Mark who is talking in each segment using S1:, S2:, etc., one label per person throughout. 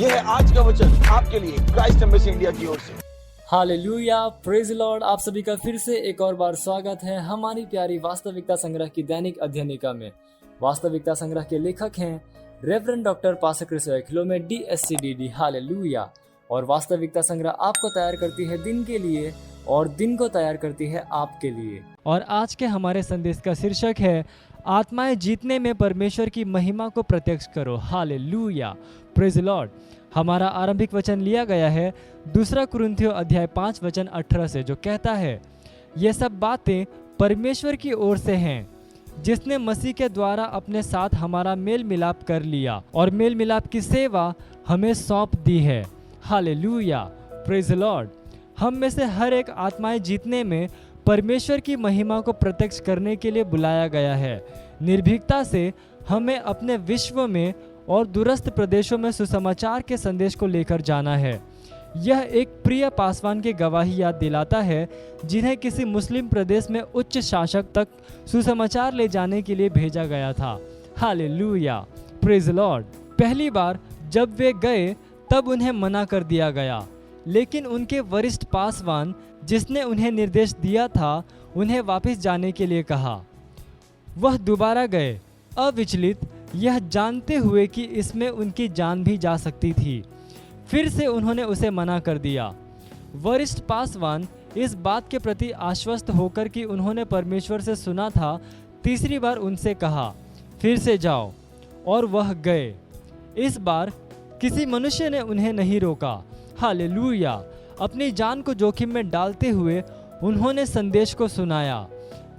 S1: यह है आज का वचन आपके लिए क्राइस्ट एम्बेसी इंडिया की ओर से।
S2: Hallelujah, praise Lord. आप सभी का फिर से एक और बार स्वागत है हमारी प्यारी वास्तविकता संग्रह की दैनिक अध्ययनिका में। वास्तविकता संग्रह के लेखक हैं रेवरेंड डॉक्टर पास्टर क्रिस किलोमे DSCDD। हालेलुया। और वास्तविकता संग्रह आपको तैयार करती है दिन के लिए और दिन को तैयार करती है आपके लिए। और आज के हमारे संदेश का शीर्षक है आत्माएं जीतने में परमेश्वर की महिमा को प्रत्यक्ष करो। Hallelujah, praise Lord. हमारा आरंभिक वचन लिया गया है 2 कुरिन्थियों अध्याय 5 वचन 18 से, जो कहता है, ये सब बातें परमेश्वर की ओर से हैं, जिसने मसीह के द्वारा अपने साथ हमारा मेल मिलाप कर लिया और मेल मिलाप की सेवा हमें सौंप दी है। Hallelujah, praise Lord. हम में से हर एक आत्माएं जीतने में परमेश्वर की महिमा को प्रत्यक्ष करने के लिए बुलाया गया है। निर्भीकता से हमें अपने विश्व में और दूरस्थ प्रदेशों में सुसमाचार के संदेश को लेकर जाना है। यह एक प्रिय पासवान की गवाही याद दिलाता है, जिन्हें किसी मुस्लिम प्रदेश में उच्च शासक तक सुसमाचार ले जाने के लिए भेजा गया था। Hallelujah, praise Lord. पहली बार जब वे गए तब उन्हें मना कर दिया गया, लेकिन उनके वरिष्ठ पासवान, जिसने उन्हें निर्देश दिया था, उन्हें वापस जाने के लिए कहा। वह दोबारा गए, अविचलित, यह जानते हुए कि इसमें उनकी जान भी जा सकती थी। फिर से उन्होंने उसे मना कर दिया। वरिष्ठ पासवान इस बात के प्रति आश्वस्त होकर कि उन्होंने परमेश्वर से सुना था, तीसरी बार उनसे कहा, फिर से जाओ, और वह गए। इस बार किसी मनुष्य ने उन्हें नहीं रोका। हालेलुया। अपनी जान को जोखिम में डालते हुए उन्होंने संदेश को सुनाया,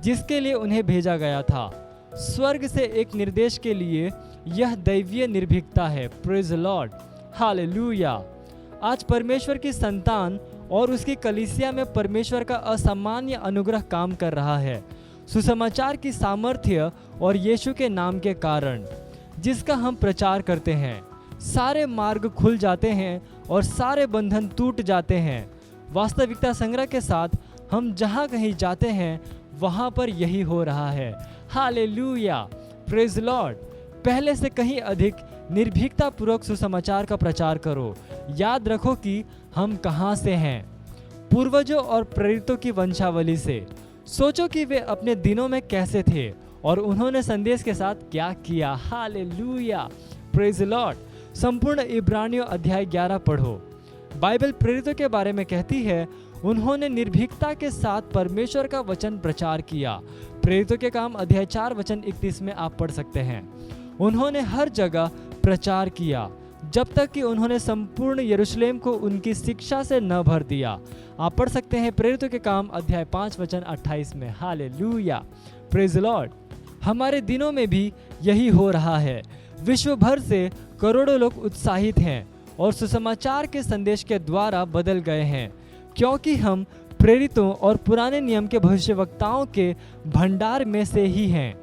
S2: जिसके लिए उन्हें भेजा गया था। स्वर्ग से एक निर्देश के लिए यह दैवीय निर्भीकता है। Praise Lord. हालेलुया। आज परमेश्वर की संतान और उसकी कलीसिया में परमेश्वर का असामान्य अनुग्रह काम कर रहा है, सुसमाचार की सामर्थ्य और यीशु के नाम के कारण, जिसका हम प्रचार करते हैं। सारे मार्ग खुल जाते हैं और सारे बंधन टूट जाते हैं। वास्तविकता संग्रह के साथ हम जहाँ कहीं जाते हैं वहाँ पर यही हो रहा है। Hallelujah, praise Lord. पहले से कहीं अधिक निर्भीकता पूर्वक सुसमाचार का प्रचार करो। याद रखो कि हम कहाँ से हैं, पूर्वजों और प्रेरितों की वंशावली से। सोचो कि वे अपने दिनों में कैसे थे और उन्होंने संदेश के साथ क्या किया। Hallelujah, praise Lord. संपूर्ण इब्रानियों अध्याय 11 पढ़ो। बाइबल प्रेरितों के बारे में कहती है, उन्होंने निर्भीकता के साथ परमेश्वर का वचन प्रचार किया। प्रेरितों के काम अध्याय 4 वचन 31 में आप पढ़ सकते हैं। उन्होंने हर जगह प्रचार किया जब तक कि उन्होंने संपूर्ण यरूशलेम को उनकी शिक्षा से न भर दिया। आप पढ़ सकते हैं प्रेरितों के काम अध्याय 5 वचन 28 में। Hallelujah, praise Lord. हमारे दिनों में भी यही हो रहा है। विश्व भर से करोड़ों लोग उत्साहित हैं और सुसमाचार के संदेश के द्वारा बदल गए हैं, क्योंकि हम प्रेरितों और पुराने नियम के भविष्यवक्ताओं के भंडार में से ही हैं।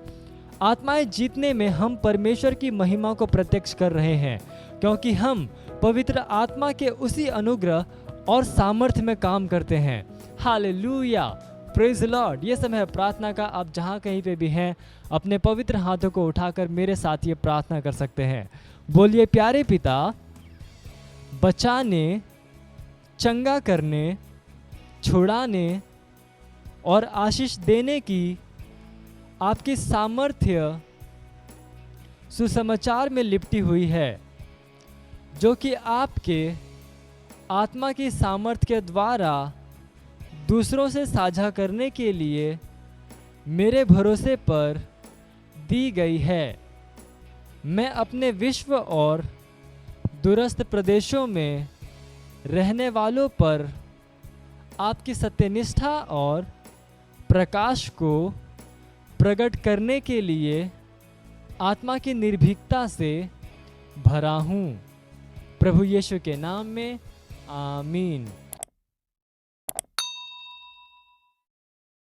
S2: आत्माएं जीतने में हम परमेश्वर की महिमा को प्रत्यक्ष कर रहे हैं, क्योंकि हम पवित्र आत्मा के उसी अनुग्रह और सामर्थ्य में काम करते हैं। Hallelujah, praise Lord. ये समय है प्रार्थना का। आप जहाँ कहीं पे भी हैं, अपने पवित्र हाथों को उठाकर मेरे साथ ये प्रार्थना कर सकते हैं। बोलिए, प्यारे पिता, बचाने, चंगा करने, छुड़ाने और आशीष देने की आपकी सामर्थ्य सुसमाचार में लिपटी हुई है, जो कि आपके आत्मा की सामर्थ्य के द्वारा दूसरों से साझा करने के लिए मेरे भरोसे पर दी गई है। मैं अपने विश्व और दूरस्थ प्रदेशों में रहने वालों पर आपकी सत्यनिष्ठा और प्रकाश को प्रकट करने के लिए आत्मा की निर्भीकता से भरा हूँ। प्रभु यीशु के नाम में आमीन।